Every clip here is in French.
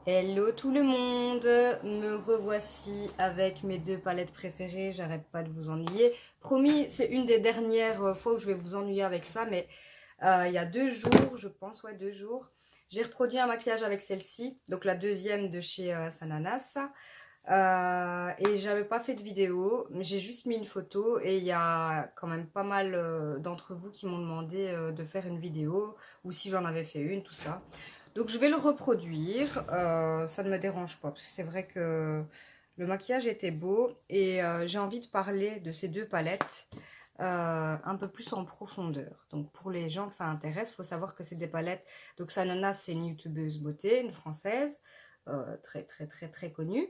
Hello tout le monde, me revoici avec mes deux palettes préférées, j'arrête pas de vous ennuyer. Promis, c'est une des dernières fois où je vais vous ennuyer avec ça, mais il y a 2 jours, je pense, ouais 2 jours, j'ai reproduit un maquillage avec celle-ci, donc la deuxième de chez Sananas. Et j'avais pas fait de vidéo, mais j'ai juste mis une photo et il y a quand même pas mal d'entre vous qui m'ont demandé de faire une vidéo ou si j'en avais fait une, tout ça. Donc je vais le reproduire, ça ne me dérange pas parce que c'est vrai que le maquillage était beau et j'ai envie de parler de ces deux palettes un peu plus en profondeur. Donc pour les gens que ça intéresse, il faut savoir que c'est des palettes. Donc Sanana, c'est une youtubeuse beauté, une française, très très très très connue,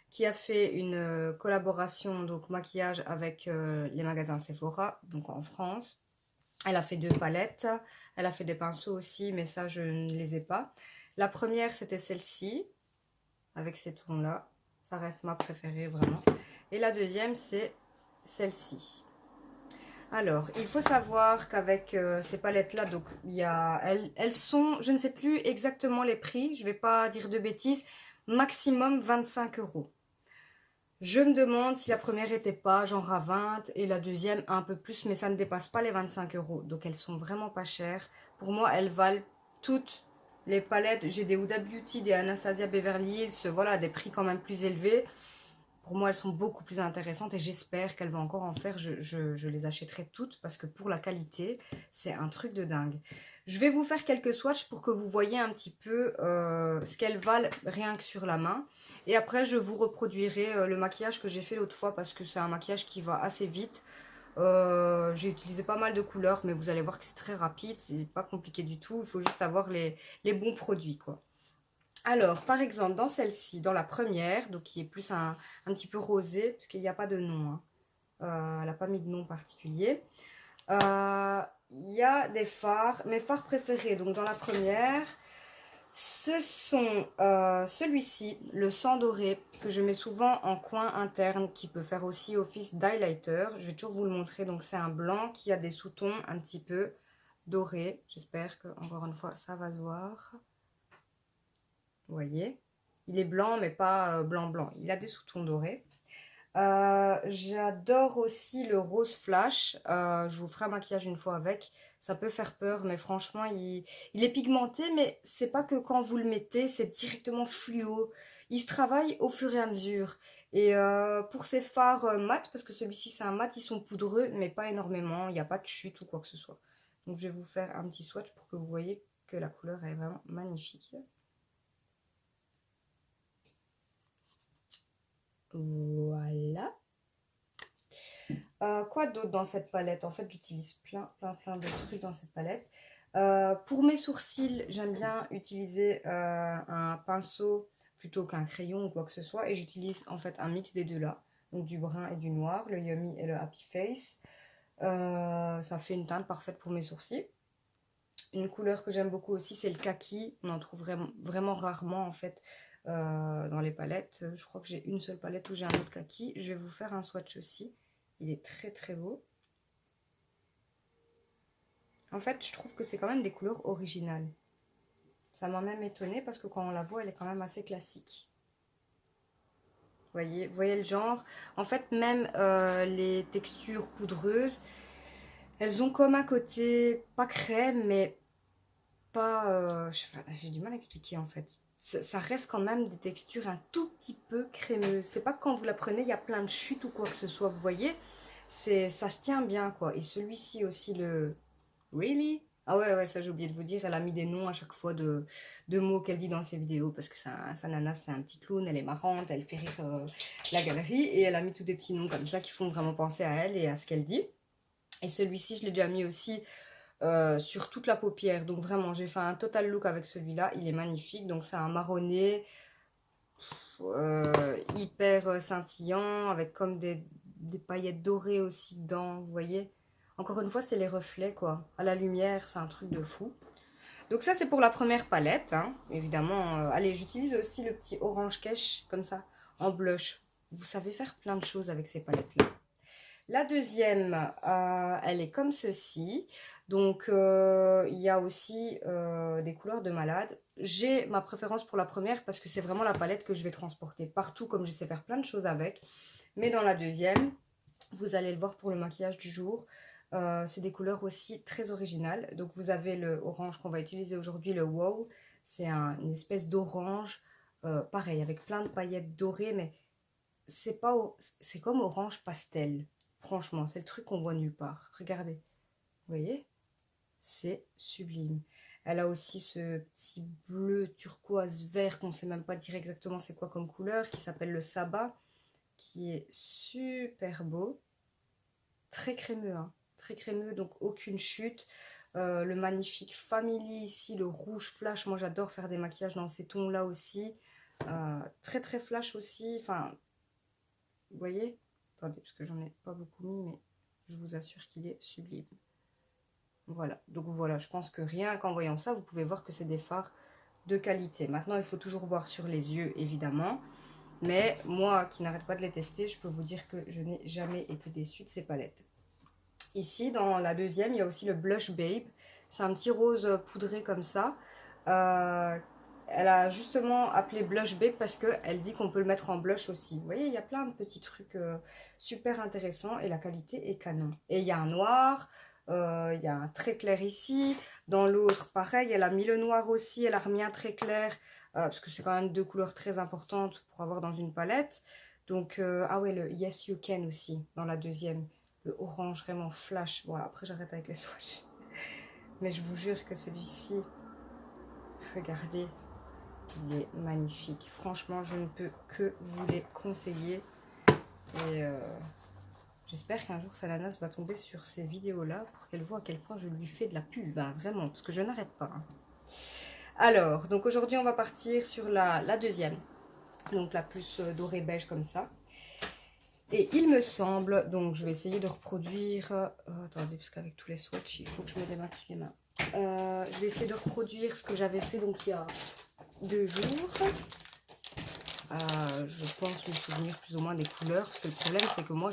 qui a fait une collaboration donc maquillage avec les magasins Sephora, donc en France. Elle a fait 2 palettes, elle a fait des pinceaux aussi, mais ça je ne les ai pas. La première c'était celle-ci, avec ces tons-là, ça reste ma préférée vraiment. Et la deuxième c'est celle-ci. Alors, il faut savoir qu'avec ces palettes-là, donc elles sont, je ne sais plus exactement les prix, je ne vais pas dire de bêtises, maximum 25 euros. Je me demande si la première était pas genre à 20 et la deuxième un peu plus, mais ça ne dépasse pas les 25 euros. Donc elles sont vraiment pas chères. Pour moi, elles valent toutes les palettes. J'ai des Huda Beauty, des Anastasia Beverly Hills, voilà, des prix quand même plus élevés. Pour moi, elles sont beaucoup plus intéressantes et j'espère qu'elle va encore en faire. Je les achèterai toutes parce que pour la qualité, c'est un truc de dingue. Je vais vous faire quelques swatchs pour que vous voyez un petit peu ce qu'elles valent rien que sur la main. Et après, je vous reproduirai le maquillage que j'ai fait l'autre fois parce que c'est un maquillage qui va assez vite. J'ai utilisé pas mal de couleurs, mais vous allez voir que c'est très rapide, c'est pas compliqué du tout. Il faut juste avoir les bons produits, quoi. Alors, par exemple, dans celle-ci, dans la première, donc qui est plus un petit peu rosé, parce qu'il n'y a pas de nom, hein. Elle n'a pas mis de nom particulier. Il y a des fards, mes fards préférés. Donc, dans la première, ce sont celui-ci, le sang doré, que je mets souvent en coin interne, qui peut faire aussi office d'highlighter. Je vais toujours vous le montrer. Donc, c'est un blanc qui a des sous-tons un petit peu dorés. J'espère que, encore une fois, ça va se voir. Vous voyez, il est blanc, mais pas blanc-blanc. Il a des sous-tons dorés. J'adore aussi le rose flash. Je vous ferai un maquillage une fois avec. Ça peut faire peur, mais franchement, il est pigmenté, mais c'est pas que quand vous le mettez, c'est directement fluo. Il se travaille au fur et à mesure. Et pour ces fards mat, parce que celui-ci c'est un mat, ils sont poudreux, mais pas énormément. Il n'y a pas de chute ou quoi que ce soit. Donc je vais vous faire un petit swatch pour que vous voyez que la couleur est vraiment magnifique. Voilà. Quoi d'autre dans cette palette? En fait, j'utilise plein de trucs dans cette palette. Pour mes sourcils, j'aime bien utiliser un pinceau plutôt qu'un crayon ou quoi que ce soit. Et j'utilise en fait un mix des deux là. Donc du brun et du noir, le Yummy et le Happy Face. Ça fait une teinte parfaite pour mes sourcils. Une couleur que j'aime beaucoup aussi, c'est le kaki. On en trouve vraiment rarement en fait dans les palettes. Je crois que j'ai une seule palette où j'ai un autre kaki. Je vais vous faire un swatch aussi. Il est très très beau. En fait, je trouve que c'est quand même des couleurs originales. Ça m'a même étonnée parce que quand on la voit, elle est quand même assez classique. Vous voyez le genre. En fait, même les textures poudreuses, elles ont comme un côté, pas crème, mais pas... j'ai du mal à expliquer en fait. Ça reste quand même des textures un tout petit peu crémeuses. C'est pas que quand vous la prenez, il y a plein de chutes ou quoi que ce soit, vous voyez. Ça se tient bien quoi. Et celui-ci aussi, le Really? Ah ouais, ça j'ai oublié de vous dire, elle a mis des noms à chaque fois de mots qu'elle dit dans ses vidéos parce que sa nana c'est un petit clown, elle est marrante, elle fait rire la galerie et elle a mis tous des petits noms comme ça qui font vraiment penser à elle et à ce qu'elle dit. Et celui-ci, je l'ai déjà mis aussi sur toute la paupière. Donc vraiment, j'ai fait un total look avec celui-là. Il est magnifique. Donc c'est un marronné hyper scintillant avec comme des paillettes dorées aussi dedans. Vous voyez? Encore une fois, c'est les reflets quoi. À la lumière, c'est un truc de fou. Donc ça, c'est pour la première palette. Hein. Évidemment, allez, j'utilise aussi le petit orange cache comme ça en blush. Vous savez faire plein de choses avec ces palettes-là. La deuxième, elle est comme ceci. Donc, il y a aussi des couleurs de malade. J'ai ma préférence pour la première parce que c'est vraiment la palette que je vais transporter partout, comme je sais faire plein de choses avec. Mais dans la deuxième, vous allez le voir pour le maquillage du jour. C'est des couleurs aussi très originales. Donc, vous avez le orange qu'on va utiliser aujourd'hui, le Wow. C'est une espèce d'orange, pareil, avec plein de paillettes dorées, mais c'est comme orange pastel. Franchement, c'est le truc qu'on voit nulle part. Regardez, vous voyez? C'est sublime. Elle a aussi ce petit bleu turquoise vert qu'on ne sait même pas dire exactement c'est quoi comme couleur, qui s'appelle le Sabbat, qui est super beau. Très crémeux, hein. Très crémeux, donc aucune chute. Le magnifique Family ici, le rouge flash. Moi j'adore faire des maquillages dans ces tons là aussi. Très très flash aussi. Enfin, vous voyez? Attendez, parce que j'en ai pas beaucoup mis, mais je vous assure qu'il est sublime. Voilà, donc voilà, je pense que rien qu'en voyant ça, vous pouvez voir que c'est des fards de qualité. Maintenant, il faut toujours voir sur les yeux, évidemment. Mais moi, qui n'arrête pas de les tester, je peux vous dire que je n'ai jamais été déçue de ces palettes. Ici, dans la deuxième, il y a aussi le Blush Babe. C'est un petit rose poudré comme ça. Elle a justement appelé Blush Babe parce qu'elle dit qu'on peut le mettre en blush aussi. Vous voyez, il y a plein de petits trucs super intéressants et la qualité est canon. Et il y a un noir, il y a un très clair ici. Dans l'autre, pareil, elle a mis le noir aussi, elle a remis un très clair. Parce que c'est quand même deux couleurs très importantes pour avoir dans une palette. Donc, ah ouais, le Yes You Can aussi, dans la deuxième. Le orange vraiment flash. Bon, après j'arrête avec les swatchs. Mais je vous jure que celui-ci, regardez, il est magnifique. Franchement, je ne peux que vous les conseiller. Et j'espère qu'un jour Salanas va tomber sur ces vidéos-là pour qu'elle voit à quel point je lui fais de la pub. Hein, vraiment, parce que je n'arrête pas. Hein. Alors, donc aujourd'hui, on va partir sur la deuxième. Donc la plus dorée beige comme ça. Et il me semble, donc je vais essayer de reproduire... attendez, parce qu'avec tous les swatchs, il faut que je me démaquille les mains. Je vais essayer de reproduire ce que j'avais fait donc il y a 2 jours. Je pense me souvenir plus ou moins des couleurs. Parce que le problème, c'est que moi,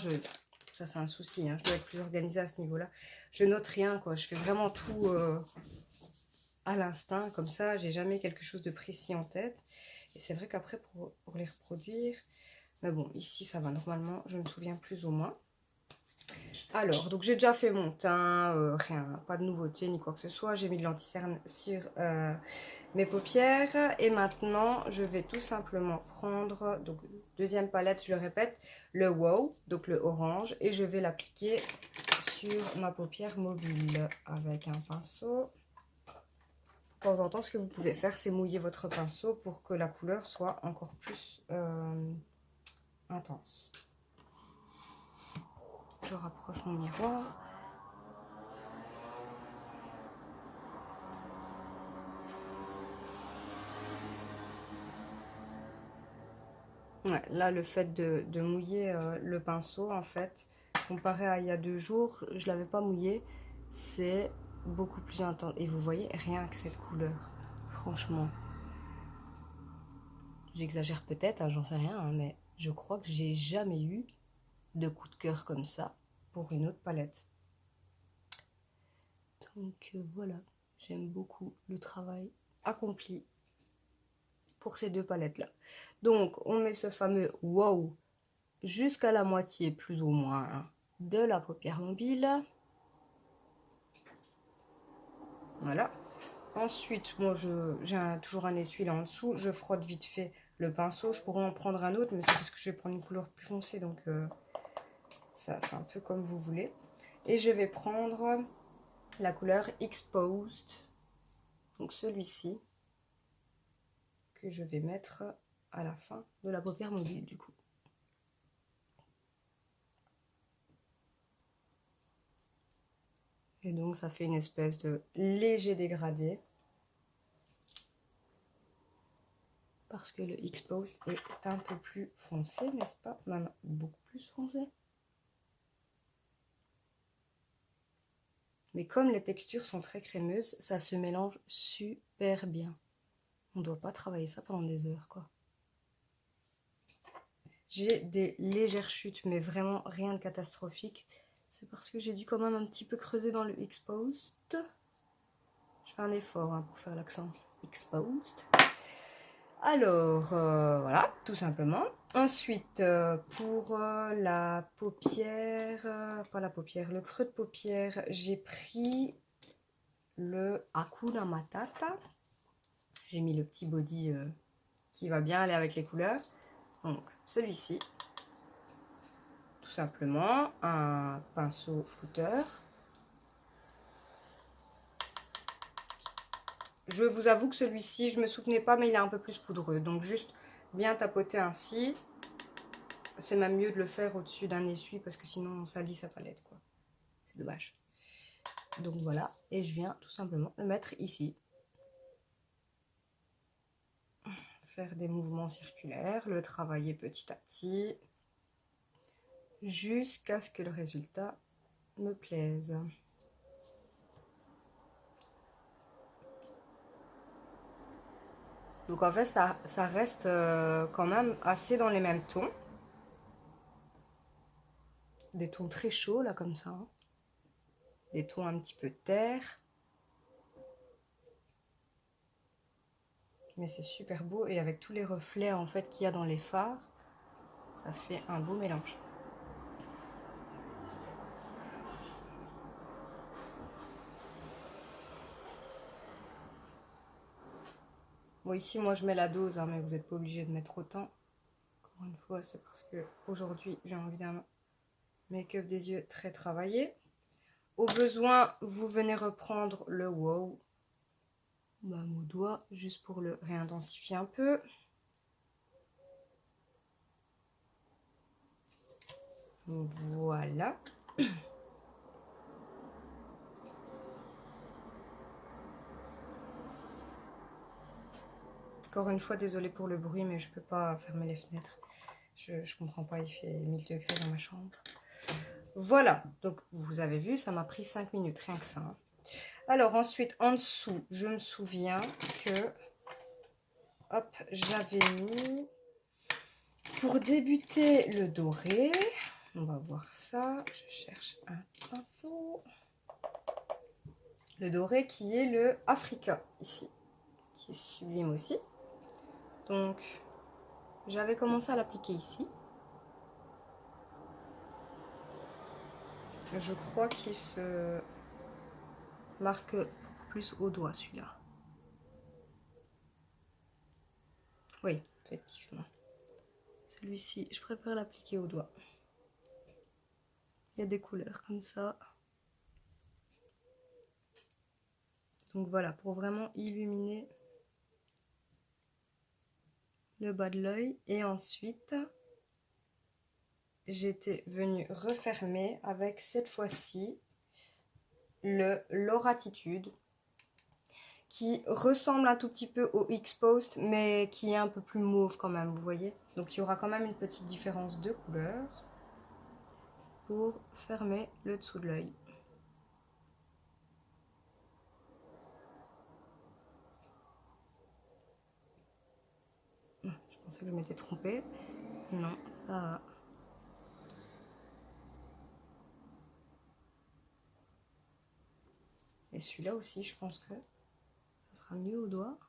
ça c'est un souci, hein, je dois être plus organisée à ce niveau-là. Je note rien, quoi. Je fais vraiment tout à l'instinct, comme ça. J'ai jamais quelque chose de précis en tête. Et c'est vrai qu'après, pour les reproduire... Mais bon, ici, ça va normalement. Je me souviens plus ou moins. Alors, donc j'ai déjà fait mon teint. Rien, pas de nouveauté ni quoi que ce soit. J'ai mis de l'anti-cerne sur mes paupières. Et maintenant, je vais tout simplement prendre... Donc, deuxième palette, je le répète. Le Wow, donc le orange. Et je vais l'appliquer sur ma paupière mobile avec un pinceau. De temps en temps, ce que vous pouvez faire, c'est mouiller votre pinceau pour que la couleur soit encore plus... intense. Je rapproche mon miroir. Ouais, là, le fait de mouiller le pinceau, en fait, comparé à il y a 2 jours, je l'avais pas mouillé, c'est beaucoup plus intense. Et vous voyez, rien que cette couleur, franchement. J'exagère peut-être, hein, j'en sais rien, hein, mais je crois que j'ai jamais eu de coup de cœur comme ça pour une autre palette. Donc voilà, j'aime beaucoup le travail accompli pour ces 2 palettes là. Donc on met ce fameux Wow jusqu'à la moitié plus ou moins hein, de la paupière mobile. Voilà. Ensuite, moi j'ai toujours un essuie là en dessous. Je frotte vite fait le pinceau. Je pourrais en prendre un autre, mais c'est parce que je vais prendre une couleur plus foncée. Donc ça c'est un peu comme vous voulez. Et je vais prendre la couleur Exposed. Donc celui-ci. Que je vais mettre à la fin de la paupière mobile du coup. Et donc ça fait une espèce de léger dégradé. Parce que le Exposed est un peu plus foncé, n'est-ce pas? Même beaucoup plus foncé. Mais comme les textures sont très crémeuses, ça se mélange super bien. On ne doit pas travailler ça pendant des heures, quoi. J'ai des légères chutes, mais vraiment rien de catastrophique. C'est parce que j'ai dû quand même un petit peu creuser dans le exposed. Je fais un effort hein, pour faire l'accent exposed. Alors, voilà, tout simplement. Ensuite, pour la paupière, pas la paupière, le creux de paupière, j'ai pris le Hakuna Matata. J'ai mis le petit body qui va bien aller avec les couleurs. Donc, celui-ci. Tout simplement, un pinceau flouteur. Je vous avoue que celui-ci, je me souvenais pas, mais il est un peu plus poudreux. Donc, juste bien tapoter ainsi. C'est même mieux de le faire au-dessus d'un essuie parce que sinon on salit sa palette, quoi. C'est dommage. Donc voilà, et je viens tout simplement le mettre ici. Faire des mouvements circulaires, le travailler petit à petit, jusqu'à ce que le résultat me plaise. Donc en fait, ça reste quand même assez dans les mêmes tons. Des tons très chauds, là, comme ça. Hein. Des tons un petit peu terre. Mais c'est super beau. Et avec tous les reflets, en fait, qu'il y a dans les fards, ça fait un beau mélange. Bon, ici, moi, je mets la dose, hein, mais vous n'êtes pas obligé de mettre autant. Encore une fois, c'est parce que aujourd'hui, j'ai envie d'un make-up des yeux très travaillé. Au besoin, vous venez reprendre le wow au doigt, juste pour le réintensifier un peu. Voilà. Encore une fois, désolée pour le bruit, mais je peux pas fermer les fenêtres. Je comprends pas, il fait 1000 degrés dans ma chambre. Voilà, donc vous avez vu, ça m'a pris 5 minutes, rien que ça. Hein. Alors ensuite, en dessous, je me souviens que, hop, j'avais mis, pour débuter le doré, on va voir ça, je cherche un pinceau. Le doré qui est le Africa, ici, qui est sublime aussi. Donc, j'avais commencé à l'appliquer ici. Je crois qu'il se marque plus au doigt, celui-là. Oui, effectivement. Celui-ci, je préfère l'appliquer au doigt. Il y a des couleurs comme ça. Donc voilà, pour vraiment illuminer le bas de l'œil. Et ensuite, j'étais venue refermer avec cette fois-ci le Lauratitude, qui ressemble un tout petit peu au X-Post, mais qui est un peu plus mauve quand même, vous voyez. Donc il y aura quand même une petite différence de couleur pour fermer le dessous de l'œil. Je pensais que je m'étais trompée. Non, ça va. Et celui-là aussi, je pense que ça sera mieux au doigt.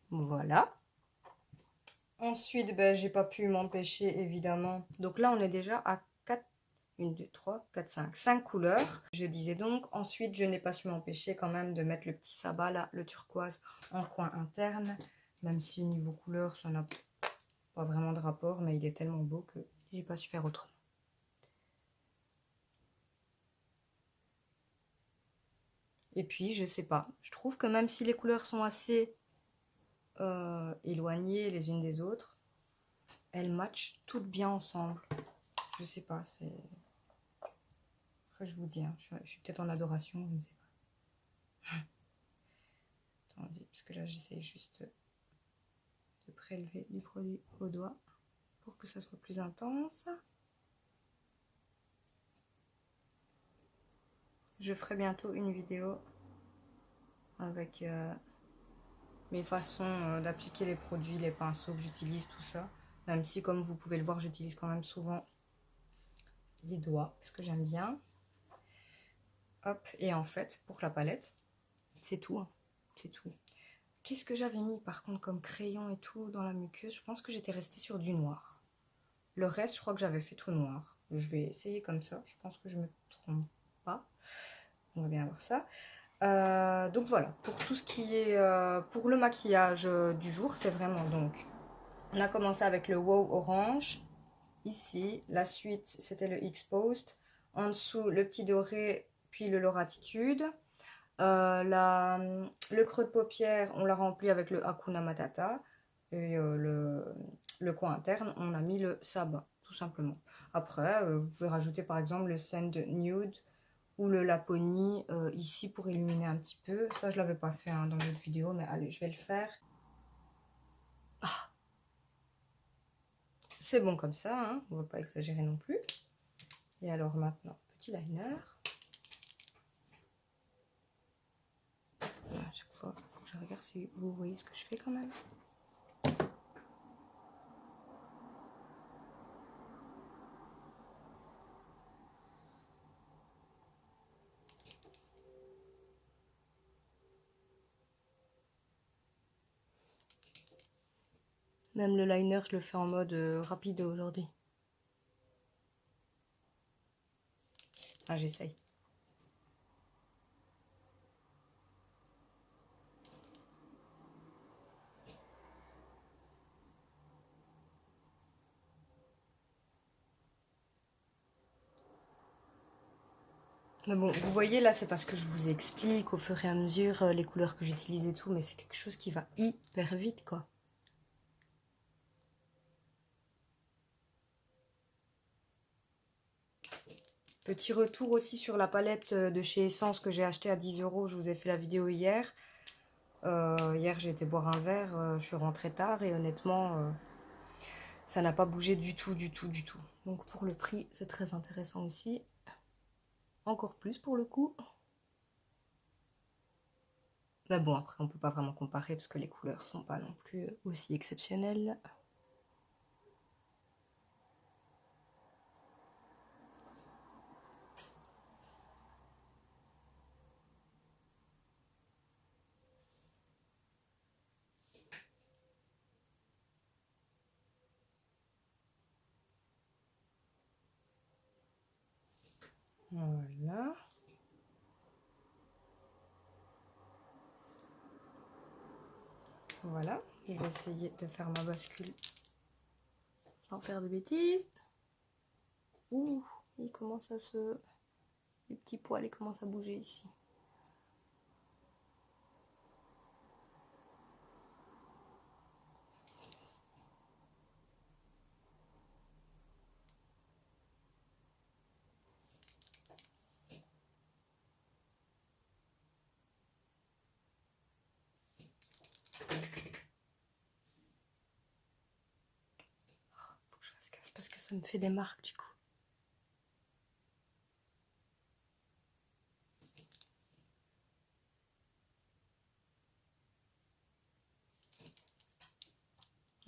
Voilà. Ensuite, ben, j'ai pas pu m'empêcher, évidemment. Donc là, on est déjà à 4, 1, 2, 3, 4, 5. 5 couleurs. Je disais donc, ensuite, je n'ai pas su m'empêcher quand même de mettre le petit sabbat, là, le turquoise, en coin interne. Même si niveau couleur, ça n'a pas vraiment de rapport, mais il est tellement beau que j'ai pas su faire autrement. Et puis, je sais pas. Je trouve que même si les couleurs sont assez éloignées les unes des autres, elles matchent toutes bien ensemble. Je sais pas, c'est... Après, je vous dis, hein, je suis peut-être en adoration, je ne sais pas. Attendez, parce que là, j'essaie juste de prélever du produit au doigt pour que ça soit plus intense. Je ferai bientôt une vidéo avec mes façons d'appliquer les produits, les pinceaux que j'utilise, tout ça. Même si, comme vous pouvez le voir, j'utilise quand même souvent les doigts, parce que j'aime bien. Hop, et en fait, pour la palette, c'est tout, hein. C'est tout. Qu'est-ce que j'avais mis par contre comme crayon et tout dans la muqueuse? Je pense que j'étais restée sur du noir. Le reste, je crois que j'avais fait tout noir. Je vais essayer comme ça. Je pense que je me trompe pas. On va bien voir ça. Donc voilà, pour tout ce qui est pour le maquillage du jour, c'est vraiment donc. On a commencé avec le Wow Orange. Ici, la suite, c'était le X-Post. En dessous, le petit doré, puis le Lauratitude. Le creux de paupière, on l'a rempli avec le Hakuna Matata. Et le coin interne, on a mis le Sabin, tout simplement. Après, vous pouvez rajouter par exemple le Sand Nude ou le Laponi ici pour illuminer un petit peu. Ça, je ne l'avais pas fait hein, dans l'autre vidéo, mais allez, je vais le faire. Ah, c'est bon comme ça, hein, on ne va pas exagérer non plus. Et alors maintenant, petit liner. À chaque fois, il faut que je regarde si vous voyez ce que je fais quand même. Même le liner, je le fais en mode rapide aujourd'hui. Ah, j'essaye. Mais bon, vous voyez là, c'est parce que je vous explique au fur et à mesure les couleurs que j'utilise et tout, mais c'est quelque chose qui va hyper vite, quoi. Petit retour aussi sur la palette de chez Essence que j'ai acheté à 10 €. Je vous ai fait la vidéo hier. Hier, j'ai été boire un verre. Je suis rentrée tard et honnêtement, ça n'a pas bougé du tout, du tout, du tout. Donc pour le prix, c'est très intéressant aussi. Encore plus pour le coup. Mais bon, après, on peut pas vraiment comparer parce que les couleurs sont pas non plus aussi exceptionnelles. Voilà. Voilà. Je vais essayer de faire ma bascule sans faire de bêtises. Ouh, il commence à se... Les petits poils, ils commencent à bouger ici. Faut que je fasse gaffe parce que ça me fait des marques du coup.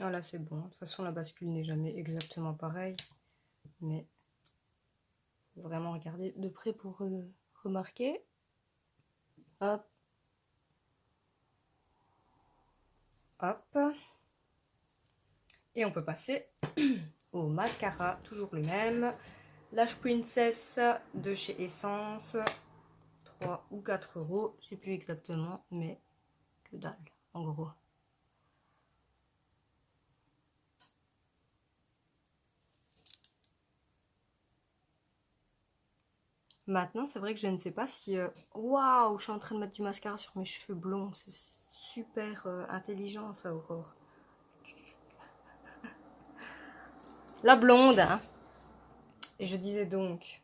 Ah là c'est bon, de toute façon la bascule n'est jamais exactement pareille, mais faut vraiment regarder de près pour remarquer. Hop. Hop. Et on peut passer au mascara, toujours le même. Lash Princess de chez Essence, 3 ou 4 €, je sais plus exactement, mais que dalle, en gros. Maintenant, c'est vrai que je ne sais pas si... Waouh, je suis en train de mettre du mascara sur mes cheveux blonds. C'est super intelligent, ça, Aurore. La blonde, hein. Et je disais donc,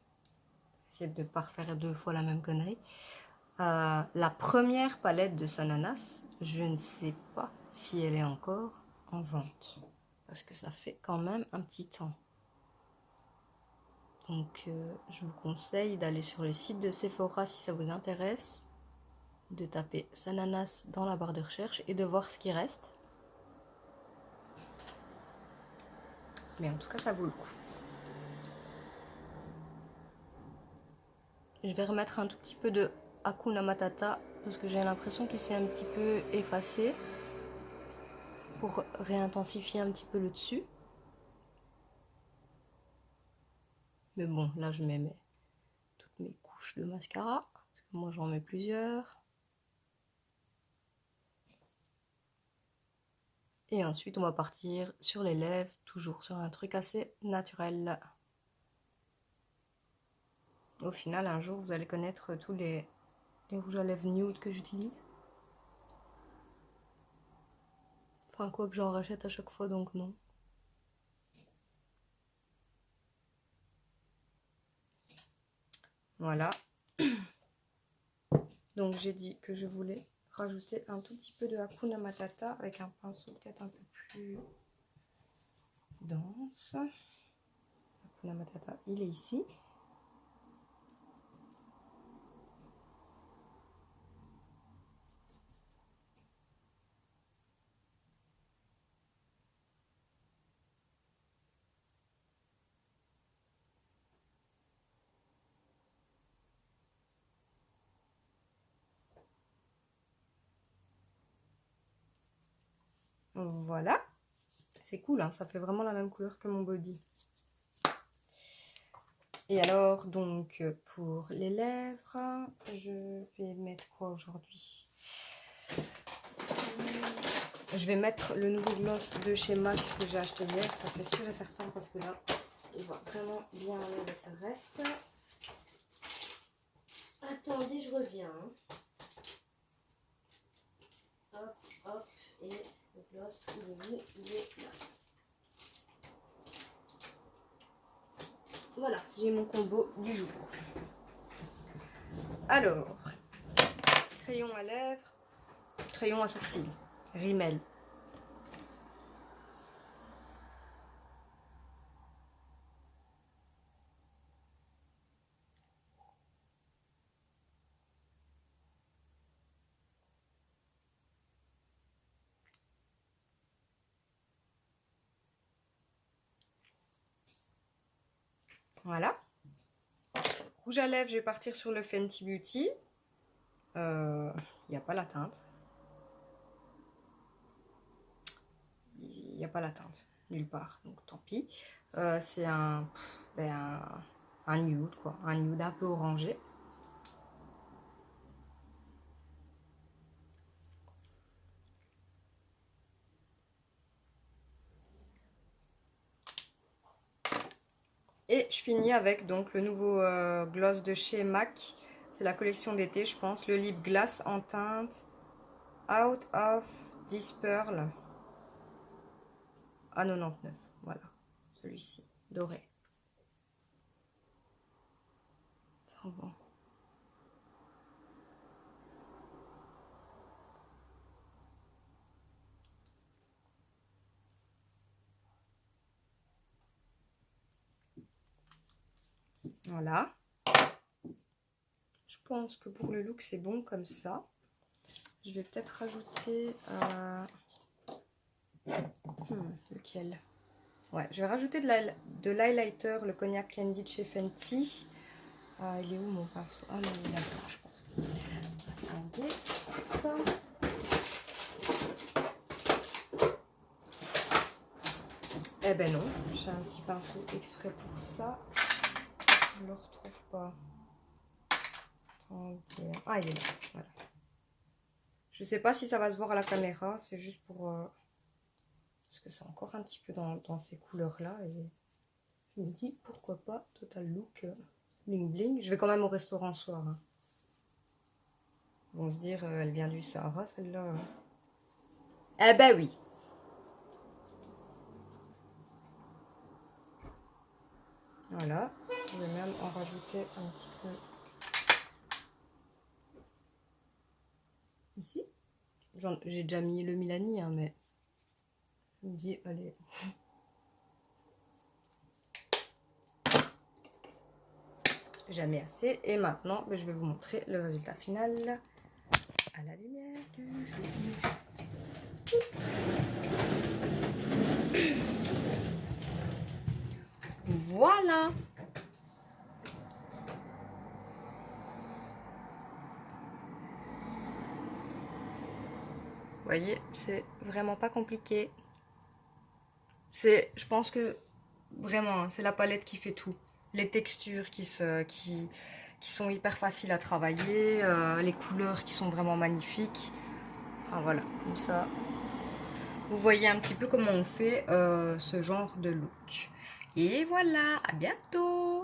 essayer de ne pas refaire 2 fois la même connerie. La première palette de Sananas, je ne sais pas si elle est encore en vente. Parce que ça fait quand même un petit temps. Donc, je vous conseille d'aller sur le site de Sephora si ça vous intéresse. de taper Sananas dans la barre de recherche et de voir ce qui reste. Mais en tout cas, ça vaut le coup. Je vais remettre un tout petit peu de Hakuna Matata parce que j'ai l'impression qu'il s'est un petit peu effacé pour réintensifier un petit peu le dessus. Mais bon, là je mets toutes mes couches de mascara parce que moi j'en mets plusieurs. Et ensuite on va partir sur les lèvres, toujours sur un truc assez naturel. Au final, un jour vous allez connaître tous les rouges à lèvres nude que j'utilise. Enfin, quoi que j'en rachète à chaque fois, donc non. Voilà. Donc j'ai dit que je voulais rajouter un tout petit peu de Hakuna Matata avec un pinceau peut-être un peu plus dense. Hakuna Matata, il est ici. Voilà. C'est cool, hein, ça fait vraiment la même couleur que mon body. Et alors, donc, pour les lèvres, je vais mettre quoi aujourd'hui? Je vais mettre le nouveau gloss de chez MAC que j'ai acheté hier, ça fait sûr et certain parce que là, il va vraiment bien aller avec le reste. Attendez, je reviens. Hop, hop, et le gloss, il est où? Il est là. Voilà, j'ai mon combo du jour. Alors, crayon à lèvres, crayon à sourcils, Rimmel. Voilà. Rouge à lèvres, je vais partir sur le Fenty Beauty. Il n'y a pas la teinte. Il n'y a pas la teinte, nulle part, donc tant pis. C'est un nude, quoi. Un nude un peu orangé. Et je finis avec donc le nouveau gloss de chez MAC. C'est la collection d'été, je pense. Le lip glace en teinte Out of This Pearl à 99. Voilà, celui-ci, doré. Trop bon. Voilà. Je pense que pour le look, c'est bon comme ça. Je vais peut-être rajouter... lequel? Ouais, je vais rajouter de l'highlighter, le Cognac Candy de chez Fenty. Il est où mon pinceau? Ah non, il est là, je pense. Attendez. Hop. Eh ben non, j'ai un petit pinceau exprès pour ça. Je ne le retrouve pas. Attendez. Ah, il est là. Voilà. Je sais pas si ça va se voir à la caméra. C'est juste pour... parce que c'est encore un petit peu dans ces couleurs-là. Et je me dis, pourquoi pas, Total Look bling bling. Je vais quand même au restaurant ce soir. Hein. Ils vont se dire, elle vient du Sahara, celle-là. Eh ben oui. Voilà. Je vais même en rajouter un petit peu ici. J'ai déjà mis le Milani, hein, mais je me dis, allez. Jamais assez. Et maintenant, je vais vous montrer le résultat final. à la lumière du jour. Voilà. Vous voyez, c'est vraiment pas compliqué. Je pense que vraiment, hein, c'est la palette qui fait tout. Les textures qui sont hyper faciles à travailler, les couleurs qui sont vraiment magnifiques. Ah, voilà, comme ça, vous voyez un petit peu comment on fait ce genre de look. Et voilà, à bientôt!